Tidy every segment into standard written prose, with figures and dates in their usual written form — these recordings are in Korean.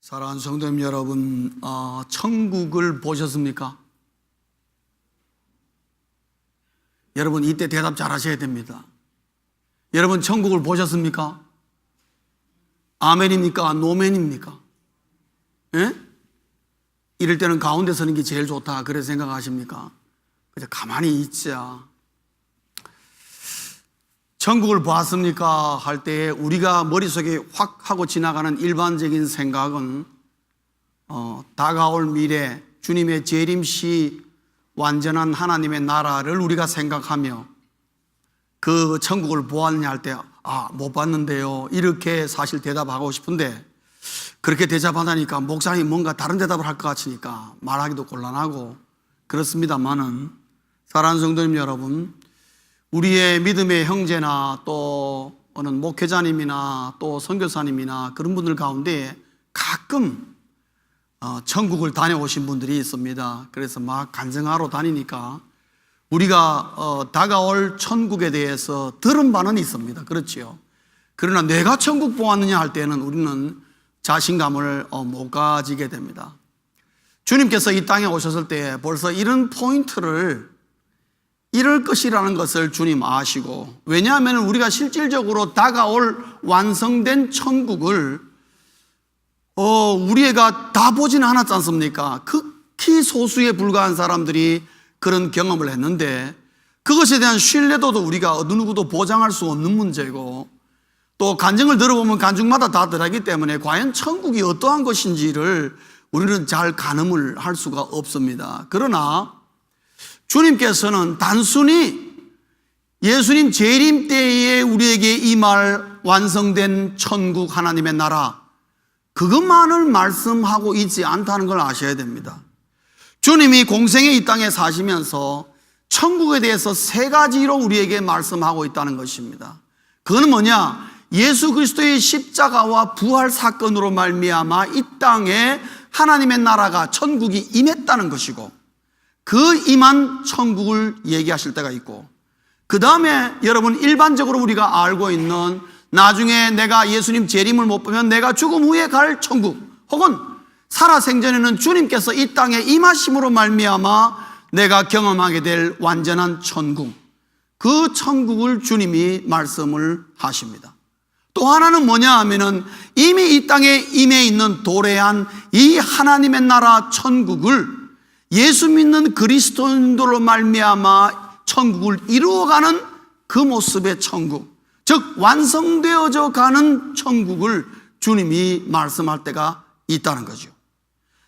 사랑하는 성도님 여러분, 천국을 보셨습니까? 여러분 이때 대답 잘 하셔야 됩니다. 여러분 천국을 보셨습니까? 아멘입니까? 노멘입니까? 예? 이럴 때는 가운데 서는 게 제일 좋다 그래 생각하십니까? 그냥 가만히 있자. 천국을 보았습니까? 할 때 우리가 머릿속에 확 하고 지나가는 일반적인 생각은 다가올 미래 주님의 재림시 완전한 하나님의 나라를 우리가 생각하며 그 천국을 보았냐 할 때 못 봤는데요 이렇게 사실 대답하고 싶은데, 그렇게 대답하다니까 목사님이 뭔가 다른 대답을 할 것 같으니까 말하기도 곤란하고 그렇습니다만은, 사랑하는 성도님 여러분, 우리의 믿음의 형제나 또 어느 목회자님이나 또 선교사님이나 그런 분들 가운데 가끔 천국을 다녀오신 분들이 있습니다. 그래서 막 간증하러 다니니까 우리가 다가올 천국에 대해서 들은 바는 있습니다. 그렇지요. 그러나 내가 천국 보았느냐 할 때는 우리는 자신감을 못 가지게 됩니다. 주님께서 이 땅에 오셨을 때 벌써 이런 포인트를 이럴 것이라는 것을 주님 아시고, 왜냐하면 우리가 실질적으로 다가올 완성된 천국을 우리가 다 보지는 않았지 않습니까? 극히 소수에 불과한 사람들이 그런 경험을 했는데, 그것에 대한 신뢰도도 우리가 어느 누구도 보장할 수 없는 문제고, 또 간증을 들어보면 간증마다 다 다르기 때문에 과연 천국이 어떠한 것인지를 우리는 잘 가늠을 할 수가 없습니다. 그러나 주님께서는 단순히 예수님 재림 때에 우리에게 임할 완성된 천국 하나님의 나라, 그것만을 말씀하고 있지 않다는 걸 아셔야 됩니다. 주님이 공생의 이 땅에 사시면서 천국에 대해서 세 가지로 우리에게 말씀하고 있다는 것입니다. 그건 뭐냐? 예수 그리스도의 십자가와 부활 사건으로 말미암아 이 땅에 하나님의 나라가 천국이 임했다는 것이고, 그 임한 천국을 얘기하실 때가 있고, 그 다음에 여러분 일반적으로 우리가 알고 있는 나중에 내가 예수님 재림을 못 보면 내가 죽음 후에 갈 천국, 혹은 살아생전에는 주님께서 이 땅에 임하심으로 말미암아 내가 경험하게 될 완전한 천국, 그 천국을 주님이 말씀을 하십니다. 또 하나는 뭐냐 하면은 이미 이 땅에 임해 있는 도래한 이 하나님의 나라 천국을 예수 믿는 그리스도인들로 말미암아 천국을 이루어가는 그 모습의 천국, 즉 완성되어져 가는 천국을 주님이 말씀할 때가 있다는 거죠.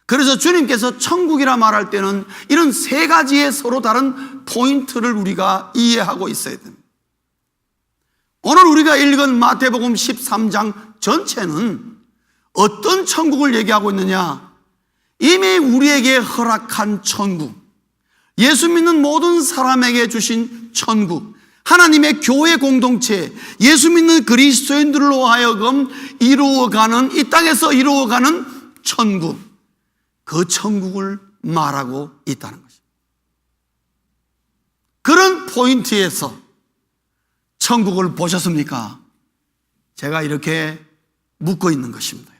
그래서 주님께서 천국이라 말할 때는 이런 세 가지의 서로 다른 포인트를 우리가 이해하고 있어야 됩니다. 오늘 우리가 읽은 마태복음 13장 전체는 어떤 천국을 얘기하고 있느냐? 이미 우리에게 허락한 천국, 예수 믿는 모든 사람에게 주신 천국, 하나님의 교회 공동체, 예수 믿는 그리스도인들로 하여금 이루어가는, 이 땅에서 이루어가는 천국, 그 천국을 말하고 있다는 것입니다. 그런 포인트에서 천국을 보셨습니까? 제가 이렇게 묻고 있는 것입니다.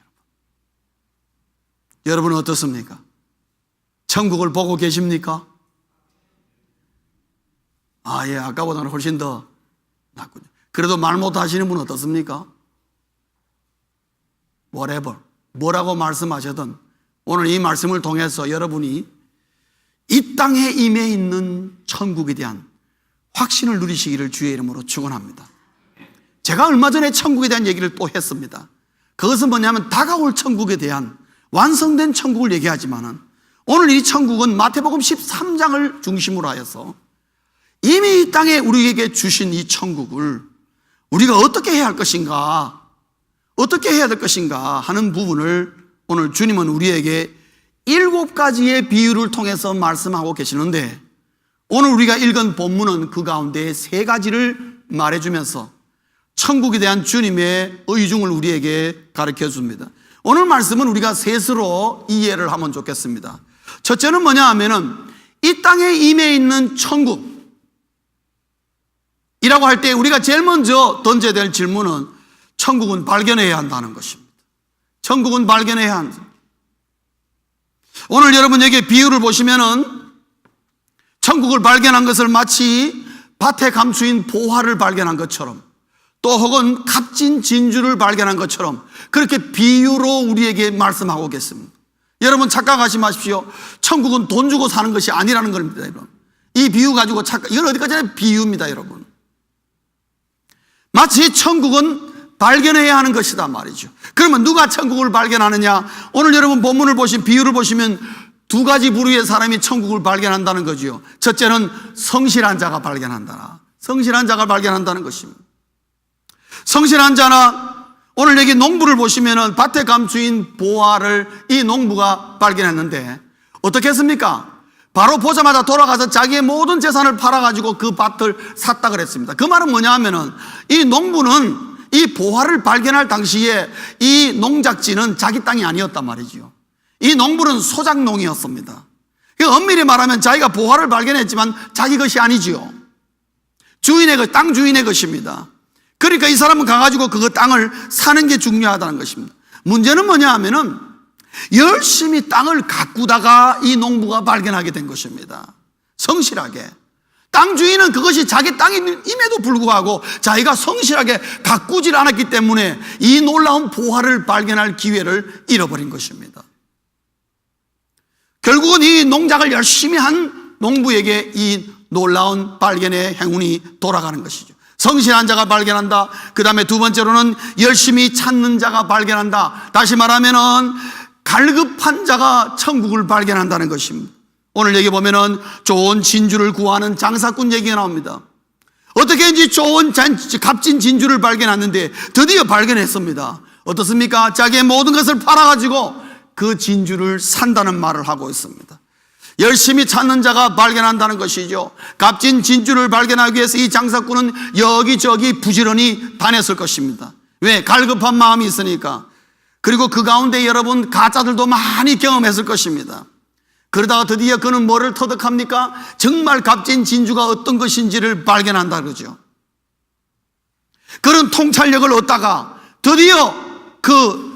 여러분은 어떻습니까? 천국을 보고 계십니까? 예, 아까보다는 훨씬 더 낫군요. 그래도 말 못하시는 분은 어떻습니까? whatever, 뭐라고 말씀하셔든 오늘 이 말씀을 통해서 여러분이 이 땅에 임해 있는 천국에 대한 확신을 누리시기를 주의 이름으로 축원합니다. 제가 얼마 전에 천국에 대한 얘기를 또 했습니다. 그것은 뭐냐면 다가올 천국에 대한 완성된 천국을 얘기하지만은, 오늘 이 천국은 마태복음 13장을 중심으로 하여서 이미 이 땅에 우리에게 주신 이 천국을 우리가 어떻게 해야 할 것인가, 어떻게 해야 될 것인가 하는 부분을 오늘 주님은 우리에게 7가지의 비유를 통해서 말씀하고 계시는데, 오늘 우리가 읽은 본문은 그 가운데 3가지를 말해주면서 천국에 대한 주님의 의중을 우리에게 가르쳐 줍니다. 오늘 말씀은 우리가 셋으로 이해를 하면 좋겠습니다. 첫째는 뭐냐 하면은 이 땅에 임해 있는 천국이라고 할 때 우리가 제일 먼저 던져야 될 질문은 천국은 발견해야 한다는 것입니다. 천국은 발견해야 한다. 오늘 여러분에게 비유를 보시면은 천국을 발견한 것을 마치 밭에 감추인 보화를 발견한 것처럼, 또 혹은 값진 진주를 발견한 것처럼 그렇게 비유로 우리에게 말씀하고 계십니다. 여러분 착각하지 마십시오. 천국은 돈 주고 사는 것이 아니라는 겁니다, 여러분. 이 비유 가지고 이건 어디까지나 비유입니다, 여러분. 마치 천국은 발견해야 하는 것이다 말이죠. 그러면 누가 천국을 발견하느냐? 오늘 여러분 본문을 비유를 보시면 두 가지 부류의 사람이 천국을 발견한다는 거죠. 첫째는 성실한 자가 발견한다. 성실한 자가 발견한다는 것입니다. 성실한 자나, 오늘 여기 농부를 보시면은 밭에 감추인 보화를 이 농부가 발견했는데 어떻게 했습니까? 바로 보자마자 돌아가서 자기의 모든 재산을 팔아가지고 그 밭을 샀다 그랬습니다. 그 말은 뭐냐 하면은 이 농부는 이 보화를 발견할 당시에 이 농작지는 자기 땅이 아니었단 말이죠. 이 농부는 소작농이었습니다. 엄밀히 말하면 자기가 보화를 발견했지만 자기 것이 아니지요. 땅 주인의 것입니다. 그러니까 이 사람은 가가지고 그 땅을 사는 게 중요하다는 것입니다. 문제는 뭐냐 하면은 열심히 땅을 가꾸다가 이 농부가 발견하게 된 것입니다. 성실하게. 땅 주인은 그것이 자기 땅임에도 불구하고 자기가 성실하게 가꾸질 않았기 때문에 이 놀라운 보화를 발견할 기회를 잃어버린 것입니다. 결국은 이 농작을 열심히 한 농부에게 이 놀라운 발견의 행운이 돌아가는 것이죠. 성실한 자가 발견한다. 그 다음에 두 번째로는 열심히 찾는 자가 발견한다. 다시 말하면은 갈급한 자가 천국을 발견한다는 것입니다. 오늘 여기 보면은 좋은 진주를 구하는 장사꾼 얘기가 나옵니다. 어떻게든지 좋은 값진 진주를 발견했는데 드디어 발견했습니다. 어떻습니까? 자기의 모든 것을 팔아가지고 그 진주를 산다는 말을 하고 있습니다. 열심히 찾는 자가 발견한다는 것이죠. 값진 진주를 발견하기 위해서 이 장사꾼은 여기저기 부지런히 다녔을 것입니다. 왜? 갈급한 마음이 있으니까. 그리고 그 가운데 여러분 가짜들도 많이 경험했을 것입니다. 그러다가 드디어 그는 뭐를 터득합니까? 정말 값진 진주가 어떤 것인지를 발견한다 그러죠. 그런 통찰력을 얻다가 드디어 그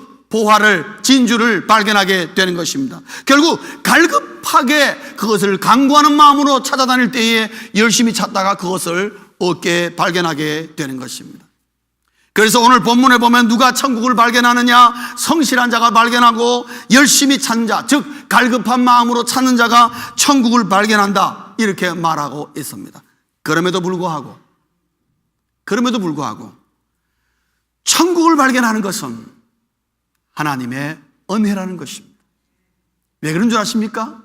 진주를 발견하게 되는 것입니다. 결국 갈급하게 그것을 강구하는 마음으로 찾아다닐 때에 열심히 찾다가 그것을 발견하게 되는 것입니다. 그래서 오늘 본문에 보면 누가 천국을 발견하느냐? 성실한 자가 발견하고 열심히 찾는 자, 즉 갈급한 마음으로 찾는 자가 천국을 발견한다, 이렇게 말하고 있습니다. 그럼에도 불구하고 천국을 발견하는 것은 하나님의 은혜라는 것입니다. 왜 그런 줄 아십니까?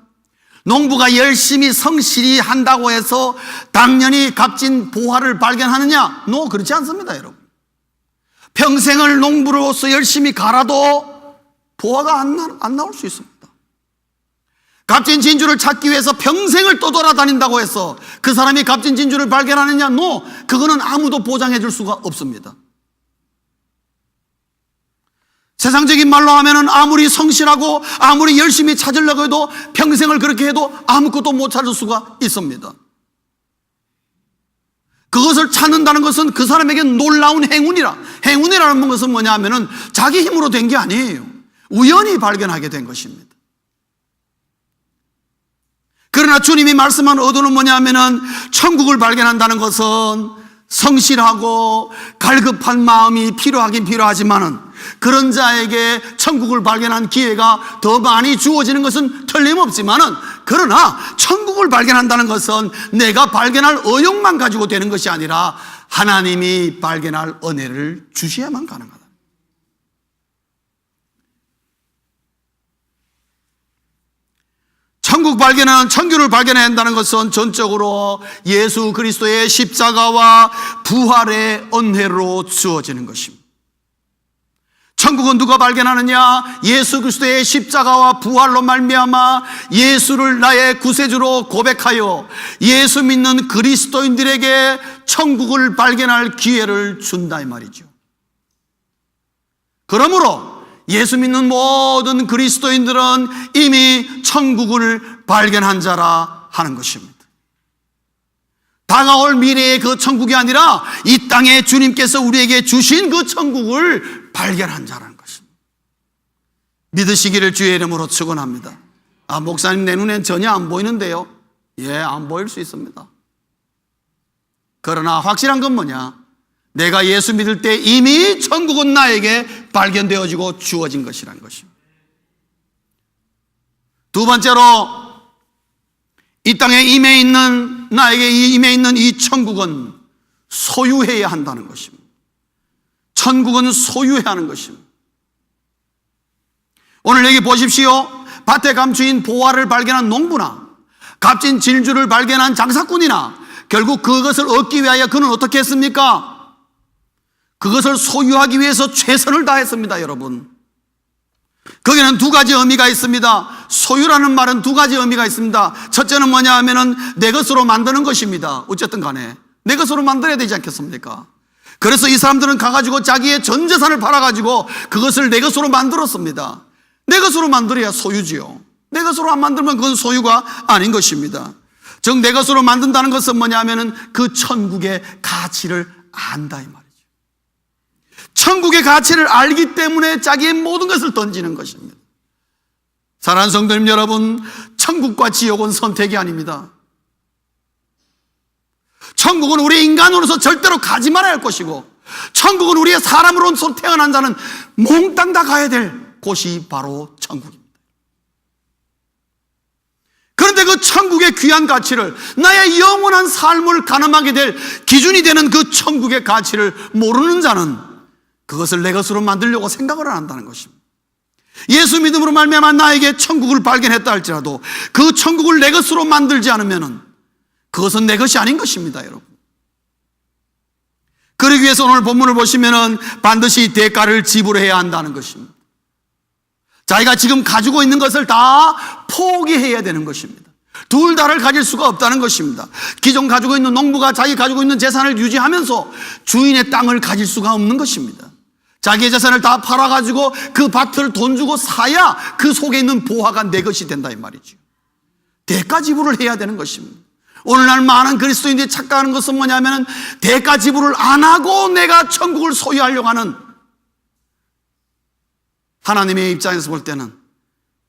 농부가 열심히 성실히 한다고 해서 당연히 값진 보화를 발견하느냐? 그렇지 않습니다, 여러분. 평생을 농부로서 열심히 갈아도 보화가 안 나올 수 있습니다. 값진 진주를 찾기 위해서 평생을 떠돌아다닌다고 해서 그 사람이 값진 진주를 발견하느냐? 그거는 아무도 보장해 줄 수가 없습니다. 세상적인 말로 하면은 아무리 성실하고 아무리 열심히 찾으려고 해도 평생을 그렇게 해도 아무것도 못 찾을 수가 있습니다. 그것을 찾는다는 것은 그 사람에게 놀라운 행운이라는 것은 뭐냐 하면은 자기 힘으로 된 게 아니에요. 우연히 발견하게 된 것입니다. 그러나 주님이 말씀한 의도는 뭐냐 하면은 천국을 발견한다는 것은 성실하고 갈급한 마음이 필요하긴 필요하지만은 그런 자에게 천국을 발견한 기회가 더 많이 주어지는 것은 틀림없지만은, 그러나 천국을 발견한다는 것은 내가 발견할 의욕만 가지고 되는 것이 아니라 하나님이 발견할 은혜를 주셔야만 가능하다. 천국을 발견해야 한다는 것은 전적으로 예수 그리스도의 십자가와 부활의 은혜로 주어지는 것입니다. 천국은 누가 발견하느냐? 예수 그리스도의 십자가와 부활로 말미암아 예수를 나의 구세주로 고백하여 예수 믿는 그리스도인들에게 천국을 발견할 기회를 준다 이 말이죠. 그러므로 예수 믿는 모든 그리스도인들은 이미 천국을 발견한 자라 하는 것입니다. 다가올 미래의 그 천국이 아니라 이 땅에 주님께서 우리에게 주신 그 천국을 발견한 자라는 것입니다. 믿으시기를 주의 이름으로 축원합니다. 아, 목사님 내 눈엔 전혀 안 보이는데요. 예, 안 보일 수 있습니다. 그러나 확실한 건 뭐냐? 내가 예수 믿을 때 이미 천국은 나에게 발견되어지고 주어진 것이라는 것입니다. 두 번째로, 이 땅에 나에게 임해 있는 이 천국은 소유해야 한다는 것입니다. 천국은 소유해야 하는 것입니다. 오늘 여기 보십시오. 밭에 감추인 보화를 발견한 농부나 값진 진주를 발견한 장사꾼이나 결국 그것을 얻기 위하여 그는 어떻게 했습니까? 그것을 소유하기 위해서 최선을 다했습니다, 여러분. 거기는 두 가지 의미가 있습니다. 소유라는 말은 두 가지 의미가 있습니다. 첫째는 뭐냐 하면은 내 것으로 만드는 것입니다. 어쨌든 간에 내 것으로 만들어야 되지 않겠습니까? 그래서 이 사람들은 가가지고 자기의 전 재산을 팔아가지고 그것을 내 것으로 만들었습니다. 내 것으로 만들어야 소유지요. 내 것으로 안 만들면 그건 소유가 아닌 것입니다. 즉 내 것으로 만든다는 것은 뭐냐 하면은 그 천국의 가치를 안다 이 말이죠. 천국의 가치를 알기 때문에 자기의 모든 것을 던지는 것입니다. 사랑하는 성도님 여러분, 천국과 지옥은 선택이 아닙니다. 천국은 우리 인간으로서 절대로 가지 말아야 할 것이고, 천국은 우리의 사람으로서 태어난 자는 몽땅 다 가야 될 곳이 바로 천국입니다. 그런데 그 천국의 귀한 가치를, 나의 영원한 삶을 가늠하게 될 기준이 되는 그 천국의 가치를 모르는 자는 그것을 내 것으로 만들려고 생각을 안 한다는 것입니다. 예수 믿음으로 말미암아 나에게 천국을 발견했다 할지라도 그 천국을 내 것으로 만들지 않으면 그것은 내 것이 아닌 것입니다, 여러분. 그러기 위해서 오늘 본문을 보시면은 반드시 대가를 지불해야 한다는 것입니다. 자기가 지금 가지고 있는 것을 다 포기해야 되는 것입니다. 둘 다를 가질 수가 없다는 것입니다. 기존 가지고 있는 농부가 자기 가지고 있는 재산을 유지하면서 주인의 땅을 가질 수가 없는 것입니다. 자기의 재산을 다 팔아가지고 그 밭을 돈 주고 사야 그 속에 있는 보화가 내 것이 된다 이 말이죠. 대가 지불을 해야 되는 것입니다. 오늘날 많은 그리스도인들이 착각하는 것은 뭐냐면 대가 지불을 안 하고 내가 천국을 소유하려고 하는, 하나님의 입장에서 볼 때는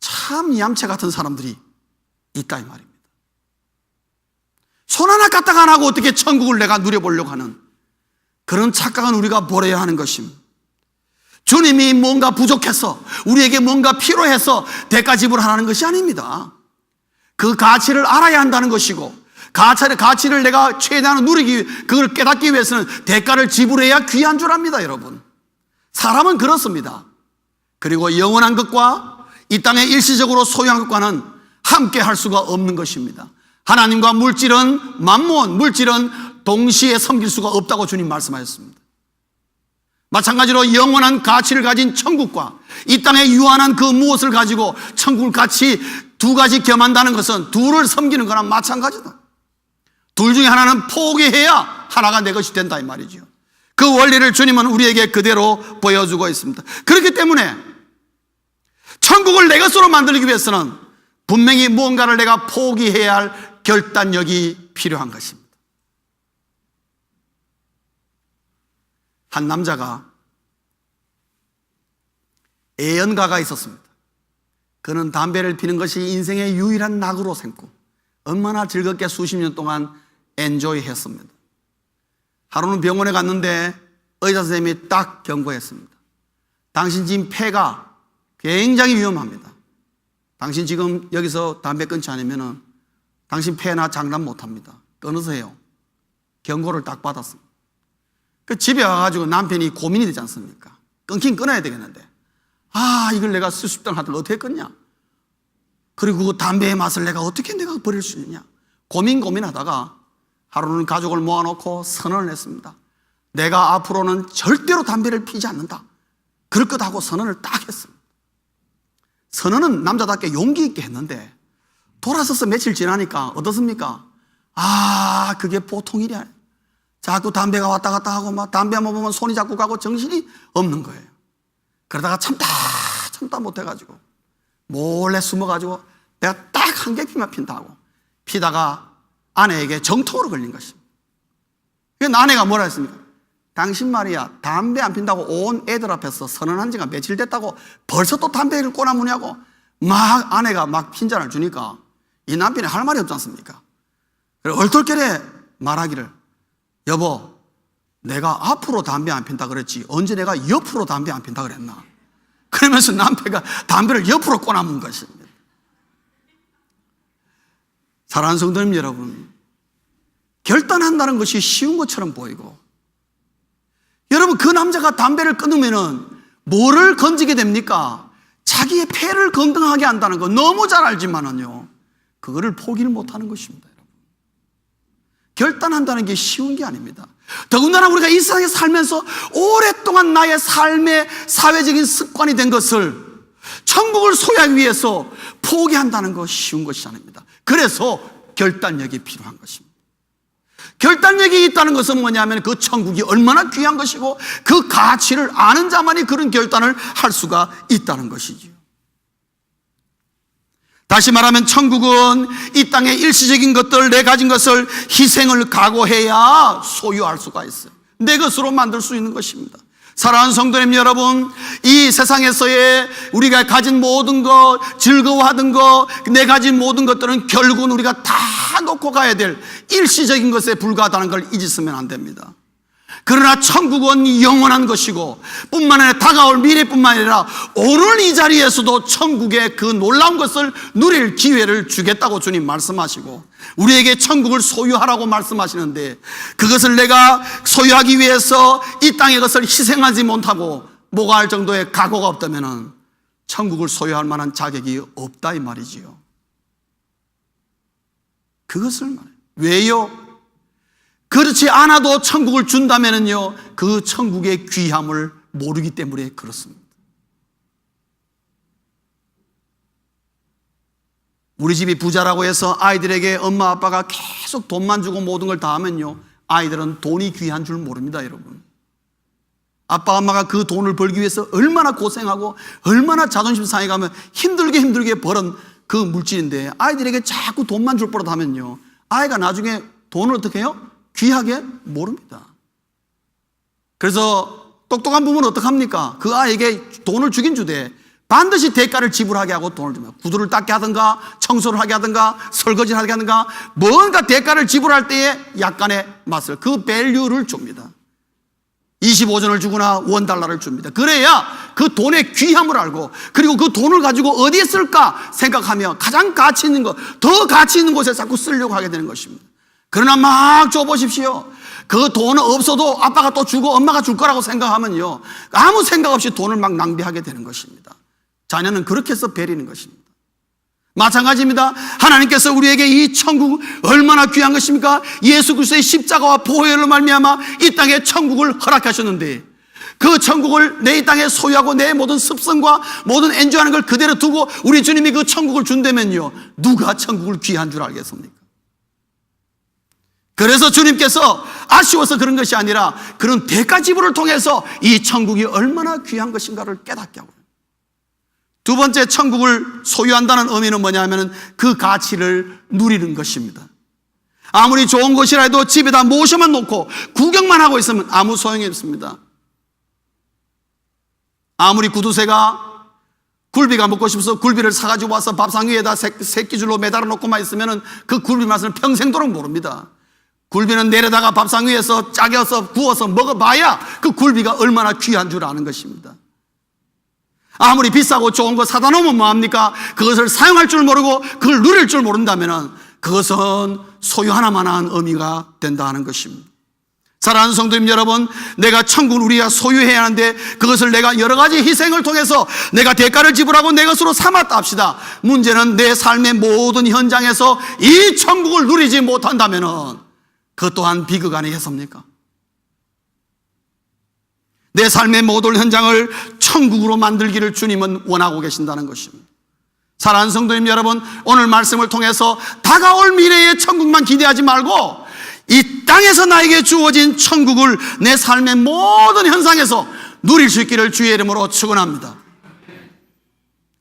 참 얌체 같은 사람들이 있다 이 말입니다. 손 하나 까딱 안 하고 어떻게 천국을 내가 누려보려고 하는 그런 착각은 우리가 버려야 하는 것입니다. 주님이 뭔가 부족해서, 우리에게 뭔가 필요해서 대가 지불하라는 것이 아닙니다. 그 가치를 알아야 한다는 것이고, 가치를 내가 최대한 그걸 깨닫기 위해서는 대가를 지불해야 귀한 줄 압니다, 여러분. 사람은 그렇습니다. 그리고 영원한 것과 이 땅에 일시적으로 소유한 것과는 함께 할 수가 없는 것입니다. 하나님과 물질은 물질은 동시에 섬길 수가 없다고 주님 말씀하셨습니다. 마찬가지로 영원한 가치를 가진 천국과 이 땅에 유한한 그 무엇을 가지고 천국을 같이 두 가지 겸한다는 것은 둘을 섬기는 거나 마찬가지다. 둘 중에 하나는 포기해야 하나가 내 것이 된다 이 말이죠. 그 원리를 주님은 우리에게 그대로 보여주고 있습니다. 그렇기 때문에 천국을 내 것으로 만들기 위해서는 분명히 무언가를 내가 포기해야 할 결단력이 필요한 것입니다. 한 남자가 애연가가 있었습니다. 그는 담배를 피는 것이 인생의 유일한 낙으로 생고 얼마나 즐겁게 수십 년 동안 엔조이 했습니다. 하루는 병원에 갔는데 의사 선생님이 딱 경고했습니다. 당신 지금 폐가 굉장히 위험합니다. 당신 지금 여기서 담배 끊지 않으면 당신 폐나 장담 못합니다. 끊으세요. 경고를 딱 받았습니다. 그 집에 와가지고 남편이 고민이 되지 않습니까? 끊긴 끊어야 되겠는데, 이걸 내가 수십 달 하들 어떻게 끊냐? 그리고 그 담배의 맛을 내가 버릴 수 있느냐? 고민하다가 하루는 가족을 모아놓고 선언을 했습니다. 내가 앞으로는 절대로 담배를 피지 않는다. 그럴 것 하고 선언을 딱 했습니다. 선언은 남자답게 용기 있게 했는데 돌아서서 며칠 지나니까 어떻습니까? 그게 보통 일이 아니에요. 자꾸 담배가 왔다 갔다 하고 막 담배 한번 보면 손이 자꾸 가고 정신이 없는 거예요. 그러다가 참다 못해가지고 몰래 숨어가지고 내가 딱 한 개 피만 핀다고 피다가 아내에게 정통으로 걸린 것입니다. 그래서 아내가 뭐라 했습니까? 당신 말이야, 담배 안 핀다고 온 애들 앞에서 선언한 지가 며칠 됐다고 벌써 또 담배를 꼬나무냐고, 막 아내가 막 핀잔을 주니까 이 남편이 할 말이 없지 않습니까? 그래서 얼떨결에 말하기를, 여보, 내가 앞으로 담배 안 핀다 그랬지 언제 내가 옆으로 담배 안 핀다 그랬나? 그러면서 남편가 담배를 옆으로 꼬나문 것입니다. 사랑하는 성도님 여러분, 결단한다는 것이 쉬운 것처럼 보이고, 여러분 그 남자가 담배를 끊으면은 뭐를 건지게 됩니까? 자기의 폐를 건강하게 한다는 거 너무 잘 알지만은요, 그거를 포기를 못하는 것입니다. 여러분, 결단한다는 게 쉬운 게 아닙니다. 더군다나 우리가 이 세상에 살면서 오랫동안 나의 삶의 사회적인 습관이 된 것을 천국을 소유하기 위해서 포기한다는 거 쉬운 것이 아닙니다. 그래서 결단력이 필요한 것입니다. 결단력이 있다는 것은 뭐냐면 그 천국이 얼마나 귀한 것이고 그 가치를 아는 자만이 그런 결단을 할 수가 있다는 것이지요. 다시 말하면 천국은 이 땅의 일시적인 것들, 내 가진 것을 희생을 각오해야 소유할 수가 있어요. 내 것으로 만들 수 있는 것입니다. 사랑하는 성도님 여러분, 이 세상에서의 우리가 가진 모든 것, 즐거워하던 것, 내 가진 모든 것들은 결국은 우리가 다 놓고 가야 될 일시적인 것에 불과하다는 걸 잊으시면 안 됩니다. 그러나 천국은 영원한 것이고 뿐만 아니라 다가올 미래뿐만 아니라 오늘 이 자리에서도 천국의 그 놀라운 것을 누릴 기회를 주겠다고 주님 말씀하시고 우리에게 천국을 소유하라고 말씀하시는데, 그것을 내가 소유하기 위해서 이 땅의 것을 희생하지 못하고 모가할 정도의 각오가 없다면 천국을 소유할 만한 자격이 없다 이 말이지요. 그것을 말해요. 왜요? 그렇지 않아도 천국을 준다면요, 그 천국의 귀함을 모르기 때문에 그렇습니다. 우리 집이 부자라고 해서 아이들에게 엄마 아빠가 계속 돈만 주고 모든 걸 다 하면요, 아이들은 돈이 귀한 줄 모릅니다. 여러분, 아빠 엄마가 그 돈을 벌기 위해서 얼마나 고생하고 얼마나 자존심 상해가면 힘들게 벌은 그 물질인데, 아이들에게 자꾸 돈만 줄 버릇 하면요, 아이가 나중에 돈을 어떻게 해요? 귀하게 모릅니다. 그래서 똑똑한 부모는 어떡합니까? 그 아이에게 돈을 주긴 주되 반드시 대가를 지불하게 하고 돈을 줍니다. 구두를 닦게 하든가 청소를 하게 하든가 설거지를 하게 하든가 뭔가 대가를 지불할 때에 약간의 맛을, 그 밸류를 줍니다. 25전을 주거나 $1를 줍니다. 그래야 그 돈의 귀함을 알고, 그리고 그 돈을 가지고 어디에 쓸까 생각하며 가장 가치 있는 것, 더 가치 있는 곳에 자꾸 쓰려고 하게 되는 것입니다. 그러나 막 줘보십시오. 그 돈은 없어도 아빠가 또 주고 엄마가 줄 거라고 생각하면요, 아무 생각 없이 돈을 막 낭비하게 되는 것입니다. 자녀는 그렇게 해서 베리는 것입니다. 마찬가지입니다. 하나님께서 우리에게 이 천국 얼마나 귀한 것입니까? 예수 그리스도의 십자가와 보혈로 말미암아 이 땅에 천국을 허락하셨는데, 그 천국을 내 이 땅에 소유하고 내 모든 습성과 모든 엔조이하는 걸 그대로 두고 우리 주님이 그 천국을 준다면요, 누가 천국을 귀한 줄 알겠습니까? 그래서 주님께서 아쉬워서 그런 것이 아니라 그런 대가 지불을 통해서 이 천국이 얼마나 귀한 것인가를 깨닫게 하고요. 두 번째, 천국을 소유한다는 의미는 뭐냐면 그 가치를 누리는 것입니다. 아무리 좋은 것이라 해도 집에다 모셔만 놓고 구경만 하고 있으면 아무 소용이 없습니다. 아무리 구두쇠가 굴비가 먹고 싶어서 굴비를 사가지고 와서 밥상 위에다 새끼줄로 매달아 놓고만 있으면 그 굴비 맛을 평생도록 모릅니다. 굴비는 내려다가 밥상 위에서 짜겨서 구워서 먹어봐야 그 굴비가 얼마나 귀한 줄 아는 것입니다. 아무리 비싸고 좋은 거 사다 놓으면 뭐합니까? 그것을 사용할 줄 모르고 그걸 누릴 줄 모른다면 그것은 소유 하나만한 의미가 된다 하는 것입니다. 사랑하는 성도님 여러분, 내가 천국을 우리가 소유해야 하는데 그것을 내가 여러 가지 희생을 통해서 내가 대가를 지불하고 내 것으로 삼았다 합시다. 문제는 내 삶의 모든 현장에서 이 천국을 누리지 못한다면 그것 또한 비극 아니겠습니까? 내 삶의 모든 현장을 천국으로 만들기를 주님은 원하고 계신다는 것입니다. 사랑하는 성도님 여러분, 오늘 말씀을 통해서 다가올 미래의 천국만 기대하지 말고 이 땅에서 나에게 주어진 천국을 내 삶의 모든 현상에서 누릴 수 있기를 주의 이름으로 축원합니다.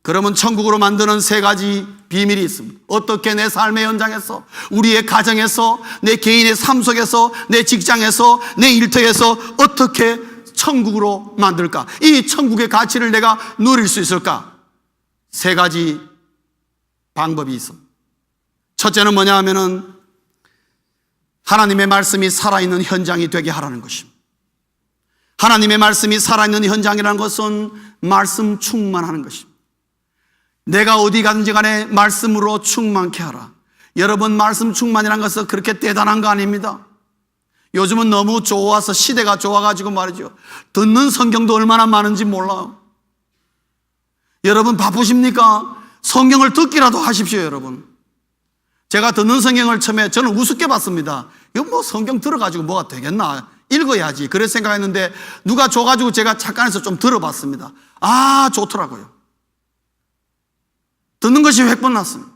그러면 천국으로 만드는 세 가지 비밀이 있습니다. 어떻게 내 삶의 현장에서, 우리의 가정에서, 내 개인의 삶 속에서, 내 직장에서, 내 일터에서 어떻게 천국으로 만들까? 이 천국의 가치를 내가 누릴 수 있을까? 세 가지 방법이 있습니다. 첫째는 뭐냐 하면은 하나님의 말씀이 살아있는 현장이 되게 하라는 것입니다. 하나님의 말씀이 살아있는 현장이라는 것은 말씀 충만하는 것입니다. 내가 어디 가든지 간에 말씀으로 충만케 하라. 여러분, 말씀 충만이라는 것은 그렇게 대단한 거 아닙니다. 요즘은 너무 좋아서, 시대가 좋아가지고 말이죠, 듣는 성경도 얼마나 많은지 몰라요. 여러분 바쁘십니까? 성경을 듣기라도 하십시오. 여러분, 제가 듣는 성경을 처음에 저는 우습게 봤습니다. 이거 뭐 성경 들어가지고 뭐가 되겠나, 읽어야지, 그래 생각했는데 누가 줘가지고 제가 착각해서 좀 들어봤습니다. 아, 좋더라고요. 듣는 것이 획번 났습니다.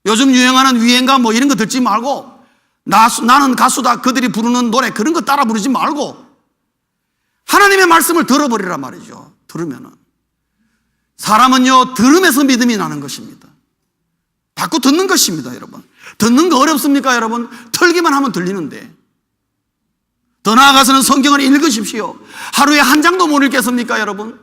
요즘 유행하는 유행가 뭐 이런 거 듣지 말고, 나는 가수다, 그들이 부르는 노래 그런 거 따라 부르지 말고 하나님의 말씀을 들어버리란 말이죠. 들으면은 사람은요, 들으면서 믿음이 나는 것입니다. 자꾸 듣는 것입니다. 여러분, 듣는 거 어렵습니까? 여러분, 틀기만 하면 들리는데. 더 나아가서는 성경을 읽으십시오. 하루에 한 장도 못 읽겠습니까? 여러분,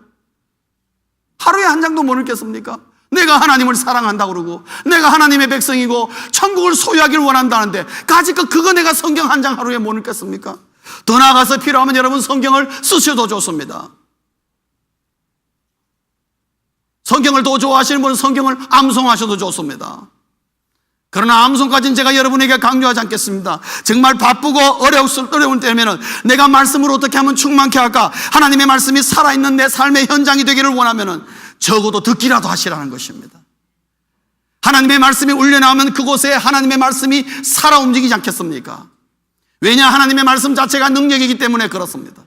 하루에 한 장도 못 읽겠습니까? 내가 하나님을 사랑한다고 그러고 내가 하나님의 백성이고 천국을 소유하길 원한다는데 가지껏 그거 내가 성경 한 장 하루에 못 읽겠습니까? 더 나아가서 필요하면 여러분 성경을 쓰셔도 좋습니다. 성경을 더 좋아하시는 분은 성경을 암송하셔도 좋습니다. 그러나 암송까지는 제가 여러분에게 강조하지 않겠습니다. 정말 바쁘고 어려운 때면은 내가 말씀을 어떻게 하면 충만케 할까, 하나님의 말씀이 살아있는 내 삶의 현장이 되기를 원하면은 적어도 듣기라도 하시라는 것입니다. 하나님의 말씀이 울려나오면 그곳에 하나님의 말씀이 살아 움직이지 않겠습니까? 왜냐, 하나님의 말씀 자체가 능력이기 때문에 그렇습니다.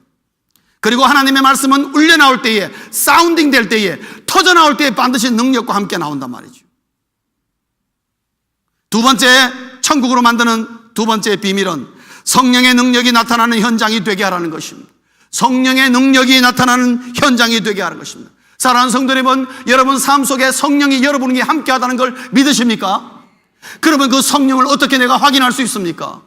그리고 하나님의 말씀은 울려나올 때에, 사운딩 될 때에, 터져나올 때에 반드시 능력과 함께 나온단 말이죠. 두 번째, 천국으로 만드는 두 번째 비밀은 성령의 능력이 나타나는 현장이 되게 하라는 것입니다. 성령의 능력이 나타나는 현장이 되게 하는 것입니다. 사랑하는 성도 여러분, 여러분 삶 속에 성령이 여러분에게 함께 하다는 걸 믿으십니까? 그러면 그 성령을 어떻게 내가 확인할 수 있습니까?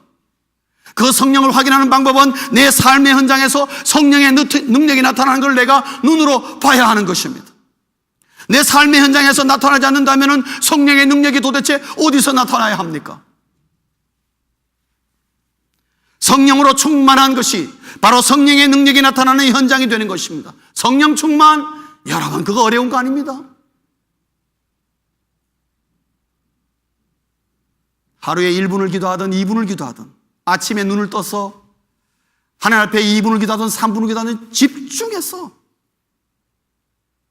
그 성령을 확인하는 방법은 내 삶의 현장에서 성령의 능력이 나타나는 걸 내가 눈으로 봐야 하는 것입니다. 내 삶의 현장에서 나타나지 않는다면 성령의 능력이 도대체 어디서 나타나야 합니까? 성령으로 충만한 것이 바로 성령의 능력이 나타나는 현장이 되는 것입니다. 성령 충만, 여러분 그거 어려운 거 아닙니다. 하루에 1분을 기도하든 2분을 기도하든 아침에 눈을 떠서 하나님 앞에 2분을 기도하든 3분을 기도하든 집중해서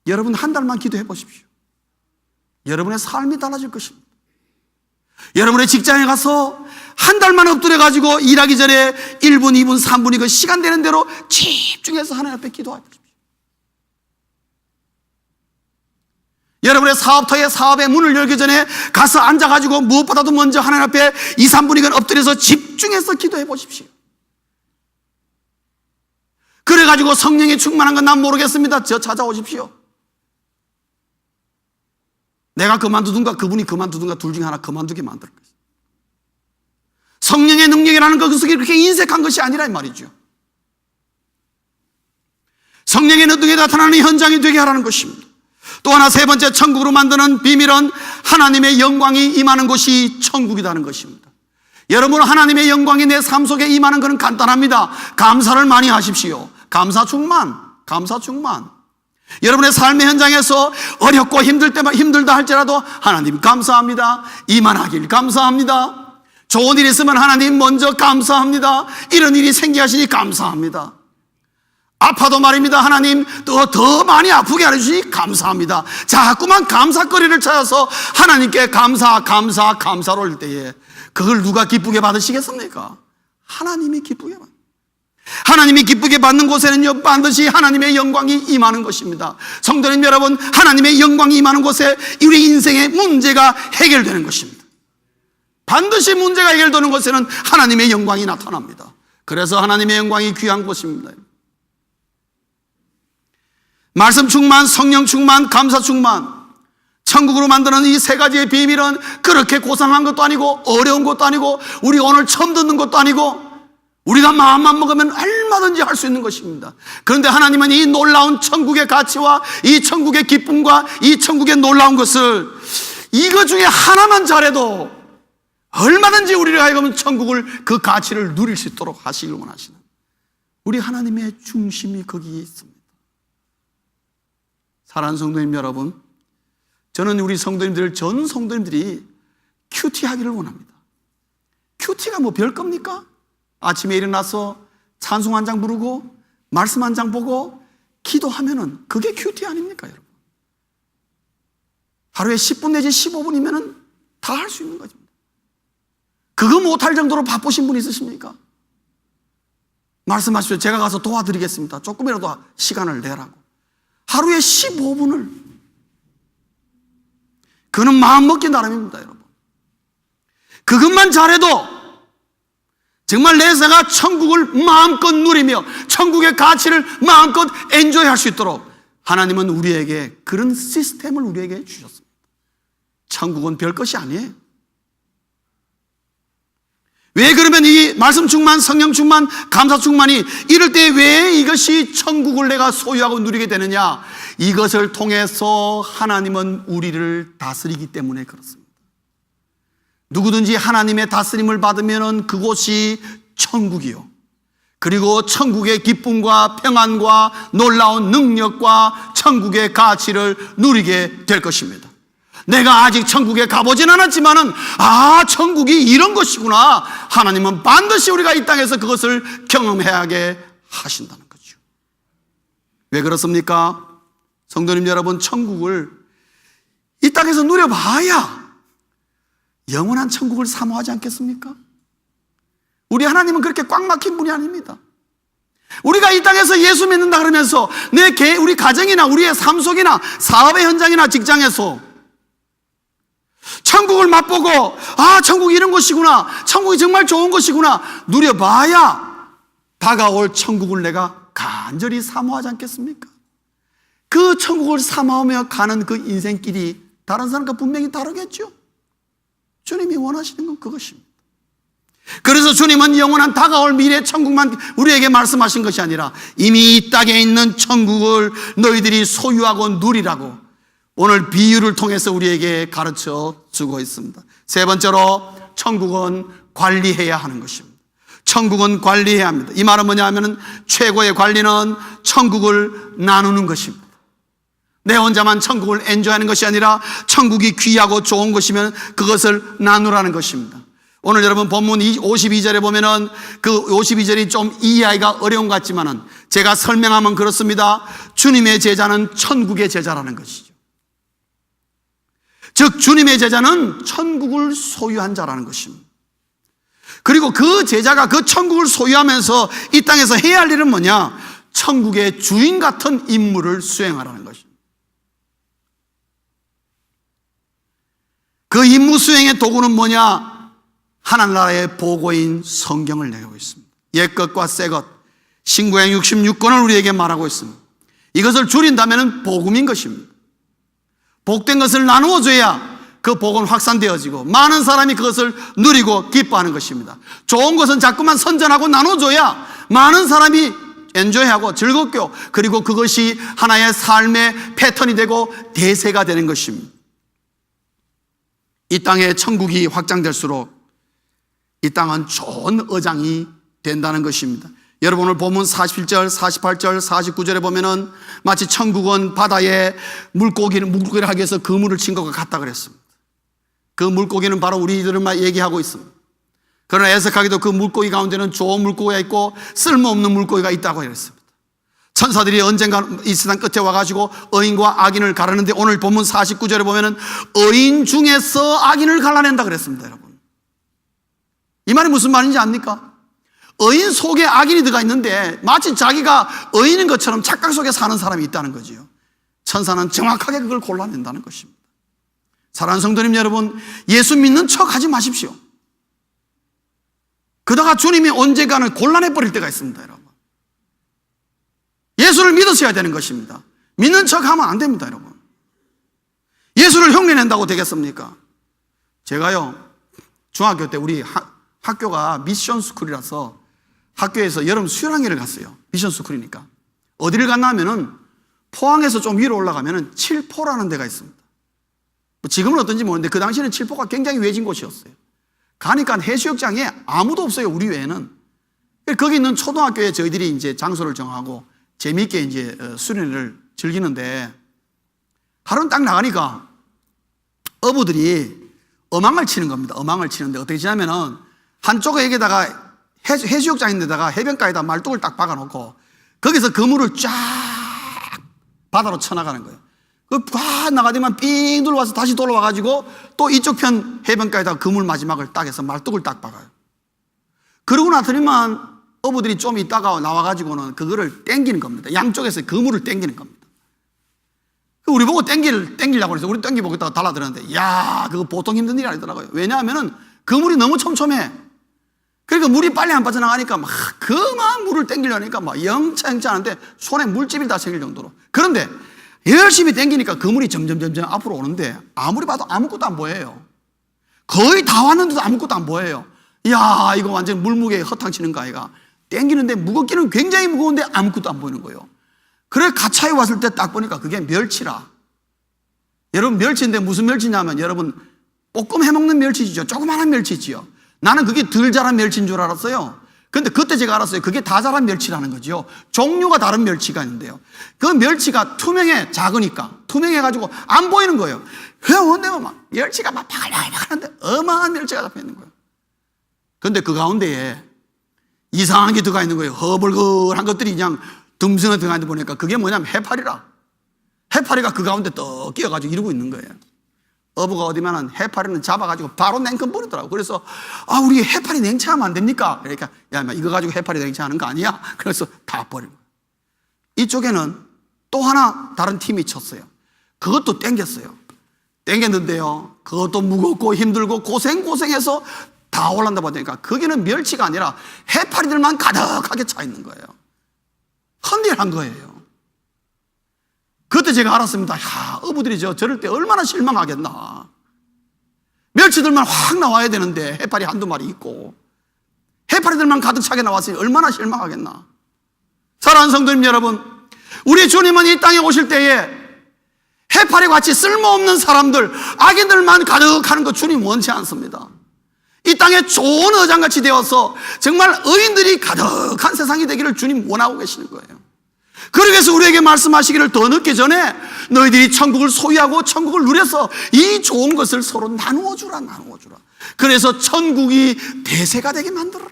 여러분 한 달만 기도해 보십시오. 여러분의 삶이 달라질 것입니다. 여러분의 직장에 가서 한 달만 엎드려 가지고 일하기 전에 1분, 2분, 3분이 그 시간 되는 대로 집중해서 하나님 앞에 기도해 보십시오. 여러분의 사업터에 사업의 문을 열기 전에 가서 앉아가지고 무엇보다도 먼저 하나님 앞에 2, 3분이건 엎드려서 집중해서 기도해 보십시오. 그래가지고 성령이 충만한 건 난 모르겠습니다. 저 찾아오십시오. 내가 그만두든가 그분이 그만두든가 둘 중에 하나 그만두게 만들 것입니다. 성령의 능력이라는 것이 그렇게 인색한 것이 아니라 이 말이죠. 성령의 능력이 나타나는 현장이 되게 하라는 것입니다. 또 하나 세 번째, 천국으로 만드는 비밀은 하나님의 영광이 임하는 곳이 천국이라는 것입니다. 여러분, 하나님의 영광이 내 삶 속에 임하는 것은 간단합니다. 감사를 많이 하십시오. 감사 충만, 감사 충만. 여러분의 삶의 현장에서 어렵고 힘들다 할지라도 하나님 감사합니다. 이만하길 감사합니다. 좋은 일 있으면 하나님 먼저 감사합니다. 이런 일이 생기게 하시니 감사합니다. 아파도 말입니다. 하나님 더 많이 아프게 하시니 감사합니다. 자꾸만 감사거리를 찾아서 하나님께 감사로 올 때에 그걸 누가 기쁘게 받으시겠습니까? 하나님이 기쁘게 받습니다. 하나님이 기쁘게 받는 곳에는요 반드시 하나님의 영광이 임하는 것입니다. 성도님 여러분, 하나님의 영광이 임하는 곳에 우리 인생의 문제가 해결되는 것입니다. 반드시 문제가 해결되는 곳에는 하나님의 영광이 나타납니다. 그래서 하나님의 영광이 귀한 곳입니다. 말씀 충만, 성령 충만, 감사 충만, 천국으로 만드는 이 세 가지의 비밀은 그렇게 고상한 것도 아니고 어려운 것도 아니고 우리 오늘 처음 듣는 것도 아니고 우리가 마음만 먹으면 얼마든지 할 수 있는 것입니다. 그런데 하나님은 이 놀라운 천국의 가치와 이 천국의 기쁨과 이 천국의 놀라운 것을 이거 중에 하나만 잘해도 얼마든지 우리를 하여금 천국을 그 가치를 누릴 수 있도록 하시길 원하시는 우리 하나님의 중심이 거기에 있습니다. 사랑하는 성도님 여러분, 저는 우리 성도님들, 전 성도님들이 큐티하기를 원합니다. 큐티가 뭐 별겁니까? 아침에 일어나서 찬송 한 장 부르고 말씀 한 장 보고 기도하면은 그게 큐티 아닙니까, 여러분? 하루에 10분 내지 15분이면은 다 할 수 있는 거죠. 그거 못할 정도로 바쁘신 분 있으십니까? 말씀하십시오. 제가 가서 도와드리겠습니다. 조금이라도 시간을 내라고. 하루에 15분을. 그는 마음먹기 나름입니다, 여러분. 그것만 잘해도 정말 내가 천국을 마음껏 누리며 천국의 가치를 마음껏 엔조이할 수 있도록 하나님은 우리에게 그런 시스템을 우리에게 주셨습니다. 천국은 별것이 아니에요. 왜 그러면 이 말씀 충만, 성령 충만, 감사 충만이 이럴 때 왜 이것이 천국을 내가 소유하고 누리게 되느냐? 이것을 통해서 하나님은 우리를 다스리기 때문에 그렇습니다. 누구든지 하나님의 다스림을 받으면 그곳이 천국이요, 그리고 천국의 기쁨과 평안과 놀라운 능력과 천국의 가치를 누리게 될 것입니다. 내가 아직 천국에 가보진 않았지만은 천국이 이런 것이구나. 하나님은 반드시 우리가 이 땅에서 그것을 경험하게 하신다는 거죠. 왜 그렇습니까? 성도님 여러분, 천국을 이 땅에서 누려봐야 영원한 천국을 사모하지 않겠습니까? 우리 하나님은 그렇게 꽉 막힌 분이 아닙니다. 우리가 이 땅에서 예수 믿는다 그러면서 우리 가정이나 우리의 삶 속이나 사업의 현장이나 직장에서 천국을 맛보고 천국이 이런 것이구나, 천국이 정말 좋은 것이구나 누려봐야 다가올 천국을 내가 간절히 사모하지 않겠습니까? 그 천국을 사모하며 가는 그 인생길이 다른 사람과 분명히 다르겠죠. 주님이 원하시는 건 그것입니다. 그래서 주님은 영원한 다가올 미래 천국만 우리에게 말씀하신 것이 아니라 이미 이 땅에 있는 천국을 너희들이 소유하고 누리라고 오늘 비유를 통해서 우리에게 가르쳐 주고 있습니다. 세 번째로, 천국은 관리해야 하는 것입니다. 천국은 관리해야 합니다. 이 말은 뭐냐 하면은 최고의 관리는 천국을 나누는 것입니다. 내 혼자만 천국을 엔조이하는 것이 아니라 천국이 귀하고 좋은 것이면 그것을 나누라는 것입니다. 오늘 여러분 본문 52절에 보면은 그 52절이 좀 이해하기가 어려운 것 같지만은 제가 설명하면 그렇습니다. 주님의 제자는 천국의 제자라는 것이죠. 즉 주님의 제자는 천국을 소유한 자라는 것입니다. 그리고 그 제자가 그 천국을 소유하면서 이 땅에서 해야 할 일은 뭐냐? 천국의 주인 같은 임무를 수행하라는 것입니다. 그 임무 수행의 도구는 뭐냐? 하나님나라의 보고인 성경을 내고 있습니다. 옛것과 새것, 신구약 66권을 우리에게 말하고 있습니다. 이것을 줄인다면 복음인 것입니다. 복된 것을 나누어줘야 그 복은 확산되어지고 많은 사람이 그것을 누리고 기뻐하는 것입니다. 좋은 것은 자꾸만 선전하고 나눠줘야 많은 사람이 엔조이하고 즐겁게, 그리고 그것이 하나의 삶의 패턴이 되고 대세가 되는 것입니다. 이 땅에 천국이 확장될수록 이 땅은 좋은 의장이 된다는 것입니다. 여러분 오늘 본문 47절, 48절, 49절에 보면은 마치 천국은 바다에 물고기를 하기 위해서 그물을 친 것과 같다 그랬습니다. 그 물고기는 바로 우리들만 얘기하고 있습니다. 그러나 애석하게도 그 물고기 가운데는 좋은 물고기가 있고 쓸모없는 물고기가 있다고 했습니다. 천사들이 언젠가 이 세상 끝에 와가지고 의인과 악인을 가르는데 오늘 본문 49절에 보면은 의인 중에서 악인을 갈라낸다 그랬습니다. 여러분, 이 말이 무슨 말인지 압니까? 의인 속에 악인이 들어가 있는데 마치 자기가 의인인 것처럼 착각 속에 사는 사람이 있다는 거지요. 천사는 정확하게 그걸 골라낸다는 것입니다. 사랑하는 성도님 여러분, 예수 믿는 척 하지 마십시오. 그러다가 주님이 언젠가는 곤란해버릴 때가 있습니다. 여러분, 예수를 믿으셔야 되는 것입니다. 믿는 척 하면 안 됩니다. 여러분, 예수를 흉내낸다고 되겠습니까? 제가요 중학교 때 우리 학교가 미션 스쿨이라서 학교에서 여름 수련회를 갔어요. 미션 스쿨이니까. 어디를 갔나 하면은 포항에서 좀 위로 올라가면은 칠포라는 데가 있습니다. 지금은 어떤지 모르는데 그 당시에는 칠포가 굉장히 외진 곳이었어요. 가니까 해수욕장에 아무도 없어요. 우리 외에는. 거기 있는 초등학교에 저희들이 이제 장소를 정하고 재미있게 이제 수련회를 즐기는데 하루는 딱 나가니까 어부들이 어망을 치는 겁니다. 어망을 치는데 어떻게 치냐면은 한쪽에 여기다가 해수욕장인데다가 해변가에다 말뚝을 딱 박아놓고 거기서 그물을 쫙 바다로 쳐나가는 거예요. 팍 나가더만 삥 둘러와서 다시 돌아와가지고 또 이쪽 편 해변가에다가 그물 마지막을 딱 해서 말뚝을 딱 박아요. 그러고 나더니만 어부들이 좀 있다가 나와가지고는 그거를 땡기는 겁니다. 양쪽에서 그물을 땡기는 겁니다. 우리 보고 땡기려고 해서 우리 땡기보겠다고 달라들었는데, 야, 그거 보통 힘든 일이 아니더라고요. 왜냐하면은 그물이 너무 촘촘해. 그러니까 물이 빨리 안 빠져나가니까 막 그만 물을 땡기려니까 막 영차영차 하는데 손에 물집이 다 생길 정도로. 그런데 열심히 땡기니까 그물이 점점 앞으로 오는데 아무리 봐도 아무것도 안 보여요. 거의 다 왔는데도 아무것도 안 보여요. 이야, 이거 완전 물무게에 허탕치는 거 아이가. 땡기는데 무겁기는 굉장히 무거운데 아무것도 안 보이는 거예요. 그래 가차에 왔을 때 딱 보니까 그게 멸치라. 여러분, 멸치인데 무슨 멸치냐면 여러분 볶음 해먹는 멸치지요. 조그마한 멸치지요. 나는 그게 덜 자란 멸치인 줄 알았어요. 근데 그때 제가 알았어요. 그게 다 자란 멸치라는 거죠. 종류가 다른 멸치가 있는데요. 그 멸치가 투명해, 작으니까 투명해가지고 안 보이는 거예요. 그런데 막 멸치가 막 바글바글하는데 어마어마한 멸치가 잡혀 있는 거예요. 근데 그 가운데에 이상한 게 들어가 있는 거예요. 허벌거한 것들이 그냥 듬성에 들어가 있는 데 보니까 그게 뭐냐면 해파리라. 해파리가 그 가운데 떡 끼어가지고 이러고 있는 거예요. 어부가 어디면은 해파리는 잡아가지고 바로 냉큼 버리더라고. 그래서 우리 해파리 냉채하면 안 됩니까? 그러니까 야, 이거 가지고 해파리 냉채하는 거 아니야? 그래서 다 버린 거예요. 이쪽에는 또 하나 다른 팀이 쳤어요. 그것도 땡겼어요. 땡겼는데요, 그것도 무겁고 힘들고 고생해서 다 올라온다 보니까 거기는 멸치가 아니라 해파리들만 가득하게 차 있는 거예요. 헌일한 거예요. 그때 제가 알았습니다. 야, 어부들이 저럴 때 얼마나 실망하겠나. 멸치들만 확 나와야 되는데 해파리 한두 마리 있고 해파리들만 가득 차게 나왔으니 얼마나 실망하겠나. 사랑하는 성도님 여러분, 우리 주님은 이 땅에 오실 때에 해파리같이 쓸모없는 사람들, 악인들만 가득하는 거 주님 원치 않습니다. 이 땅에 좋은 어장같이 되어서 정말 의인들이 가득한 세상이 되기를 주님 원하고 계시는 거예요. 그러기 위해서 우리에게 말씀하시기를 더 늦기 전에 너희들이 천국을 소유하고 천국을 누려서 이 좋은 것을 서로 나누어 주라. 그래서 천국이 대세가 되게 만들어라.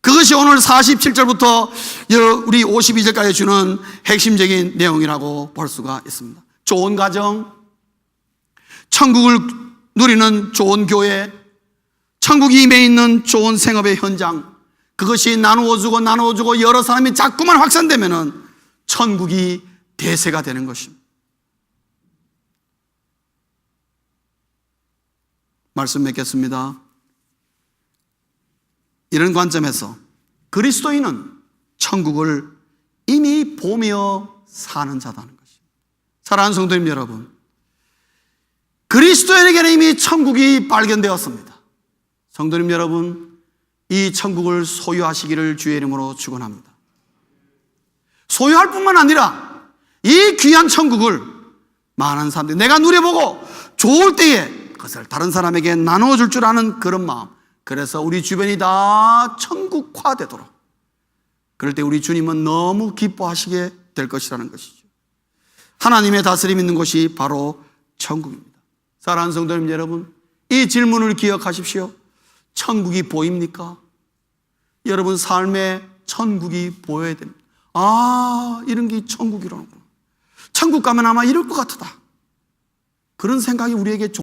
그것이 오늘 47절부터 우리 52절까지 주는 핵심적인 내용이라고 볼 수가 있습니다. 좋은 가정, 천국을 누리는 좋은 교회, 천국이 임해 있는 좋은 생업의 현장, 그것이 나누어주고 여러 사람이 자꾸만 확산되면은 천국이 대세가 되는 것입니다. 말씀 맺겠습니다. 이런 관점에서 그리스도인은 천국을 이미 보며 사는 자다는 것입니다. 사랑하는 성도님 여러분, 그리스도인에게는 이미 천국이 발견되었습니다. 성도님 여러분, 이 천국을 소유하시기를 주의 이름으로 축원합니다. 소유할 뿐만 아니라 이 귀한 천국을 많은 사람들이 내가 누려보고 좋을 때에 그것을 다른 사람에게 나누어줄 줄 아는 그런 마음, 그래서 우리 주변이 다 천국화되도록, 그럴 때 우리 주님은 너무 기뻐하시게 될 것이라는 것이죠. 하나님의 다스림 있는 곳이 바로 천국입니다. 사랑하는 성도님 여러분, 이 질문을 기억하십시오. 천국이 보입니까? 여러분 삶에 천국이 보여야 됩니다. 이런 게 천국이라는구나. 천국 가면 아마 이럴 것 같다. 그런 생각이 우리에게